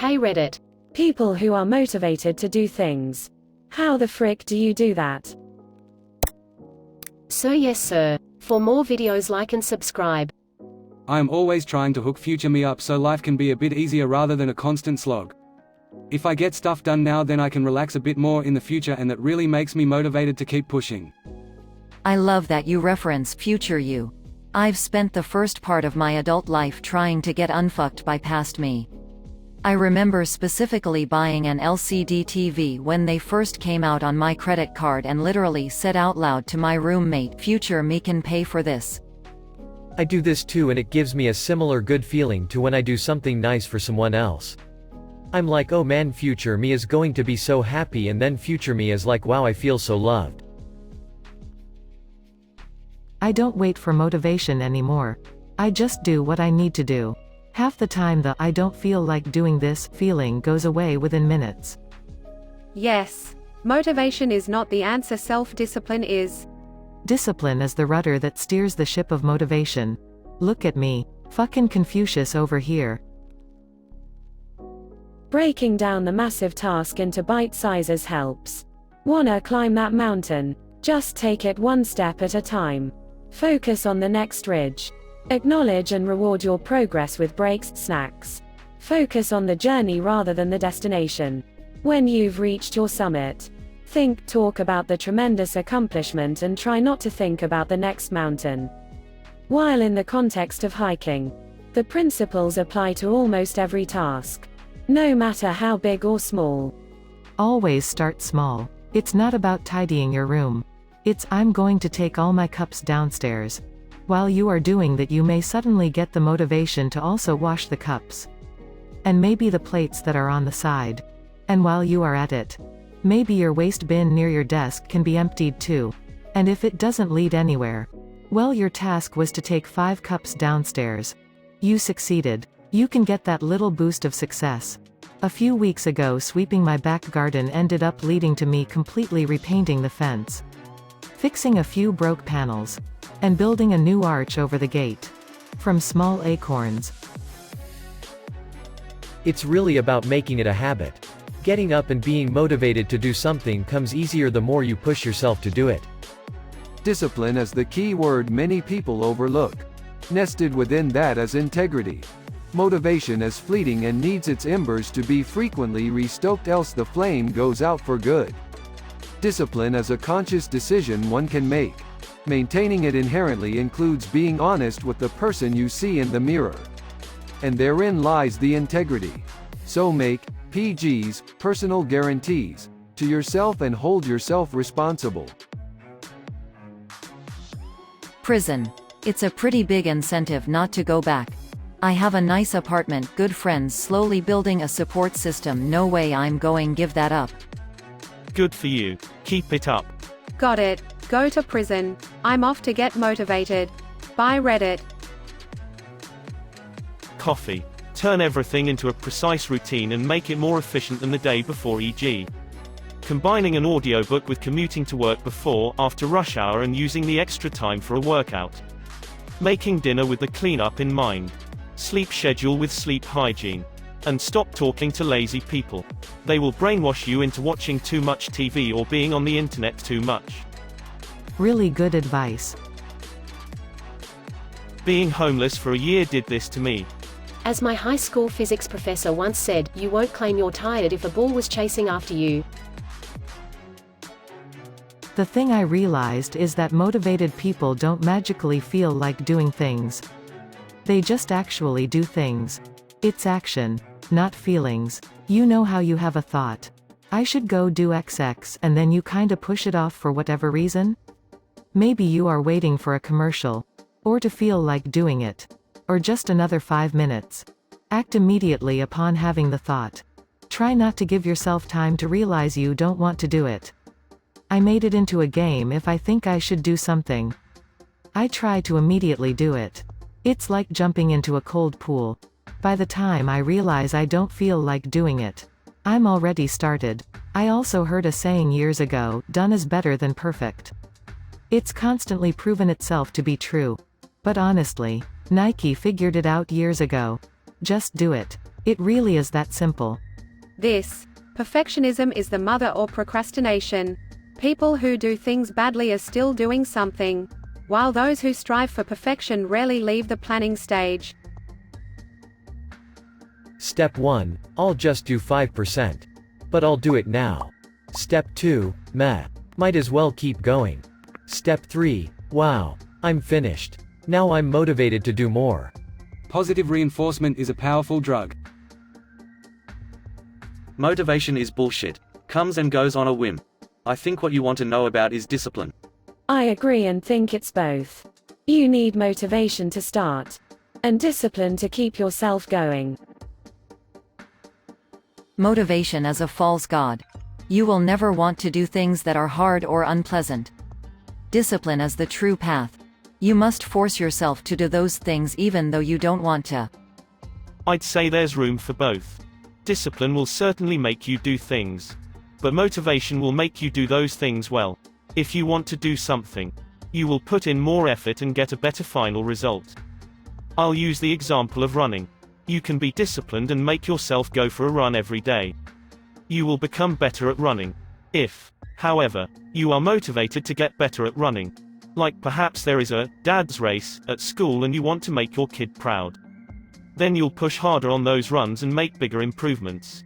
Hey Reddit. People who are motivated to do things. How the frick do you do that? Sir, yes sir. For more videos, like and subscribe. I am always trying to hook future me up so life can be a bit easier rather than a constant slog. If I get stuff done now, then I can relax a bit more in the future, and that really makes me motivated to keep pushing. I love that you reference future you. I've spent the first part of my adult life trying to get unfucked by past me. I remember specifically buying an LCD TV when they first came out on my credit card and literally said out loud to my roommate, "Future me can pay for this." I do this too, and it gives me a similar good feeling to when I do something nice for someone else. I'm like, oh man, future me is going to be so happy, and then future me is like, wow, I feel so loved. I don't wait for motivation anymore. I just do what I need to do. Half the time the "I don't feel like doing this" feeling goes away within minutes. Yes. Motivation is not the answer, self-discipline is. Discipline is the rudder that steers the ship of motivation. Look at me. Fucking Confucius over here. Breaking down the massive task into bite sizes helps. Wanna climb that mountain? Just take it one step at a time. Focus on the next ridge. Acknowledge and reward your progress with breaks, snacks. Focus on the journey rather than the destination. When you've reached your summit, talk about the tremendous accomplishment and try not to think about the next mountain. While in the context of hiking, the principles apply to almost every task, no matter how big or small. Always start small. It's not about tidying your room. It's "I'm going to take all my cups downstairs." While you are doing that, you may suddenly get the motivation to also wash the cups. And maybe the plates that are on the side. And while you are at it, maybe your waste bin near your desk can be emptied too. And if it doesn't lead anywhere, well, your task was to take 5 cups downstairs. You succeeded. You can get that little boost of success. A few weeks ago, sweeping my back garden ended up leading to me completely repainting the fence, fixing a few broke panels, and building a new arch over the gate. From small acorns. It's really about making it a habit. Getting up and being motivated to do something comes easier the more you push yourself to do it. Discipline is the key word many people overlook. Nested within that is integrity. Motivation is fleeting and needs its embers to be frequently restoked, else the flame goes out for good. Discipline is a conscious decision one can make. Maintaining it inherently includes being honest with the person you see in the mirror. And therein lies the integrity. So make PGs, personal guarantees, to yourself and hold yourself responsible. Prison. It's a pretty big incentive not to go back. I have a nice apartment, good friends, slowly building a support system. No way I'm going give that up. Good for you. Keep it up. Got it. Go to prison. I'm off to get motivated. Bye Reddit. Coffee. Turn everything into a precise routine and make it more efficient than the day before, e.g. combining an audiobook with commuting to work before, after rush hour, and using the extra time for a workout. Making dinner with the cleanup in mind. Sleep schedule with sleep hygiene. And stop talking to lazy people. They will brainwash you into watching too much TV or being on the internet too much. Really good advice. Being homeless for a year did this to me. As my high school physics professor once said, you won't claim you're tired if a ball was chasing after you. The thing I realized is that motivated people don't magically feel like doing things. They just actually do things. It's action, not feelings. You know how you have a thought, "I should go do XX," and then you kinda push it off for whatever reason? Maybe you are waiting for a commercial, or to feel like doing it, or just another 5 minutes. Act immediately upon having the thought. Try not to give yourself time to realize you don't want to do it. I made it into a game. If I think I should do something, I try to immediately do it. It's like jumping into a cold pool. By the time I realize I don't feel like doing it, I'm already started. I also heard a saying years ago, "Done is better than perfect." It's constantly proven itself to be true. But honestly, Nike figured it out years ago. Just do it. It really is that simple. This perfectionism is the mother of procrastination. People who do things badly are still doing something, while those who strive for perfection rarely leave the planning stage. Step 1, I'll just do 5%. But I'll do it now. Step 2, meh. Might as well keep going. Step 3, wow, I'm finished. Now I'm motivated to do more. Positive reinforcement is a powerful drug. Motivation is bullshit. Comes and goes on a whim. I think what you want to know about is discipline. I agree and think it's both. You need motivation to start, and discipline to keep yourself going. Motivation is a false god. You will never want to do things that are hard or unpleasant. Discipline is the true path. You must force yourself to do those things even though you don't want to. I'd say there's room for both. Discipline will certainly make you do things, but motivation will make you do those things well. If you want to do something, you will put in more effort and get a better final result. I'll use the example of running. You can be disciplined and make yourself go for a run every day. You will become better at running. If, however, you are motivated to get better at running, like perhaps there is a dad's race at school and you want to make your kid proud, then you'll push harder on those runs and make bigger improvements.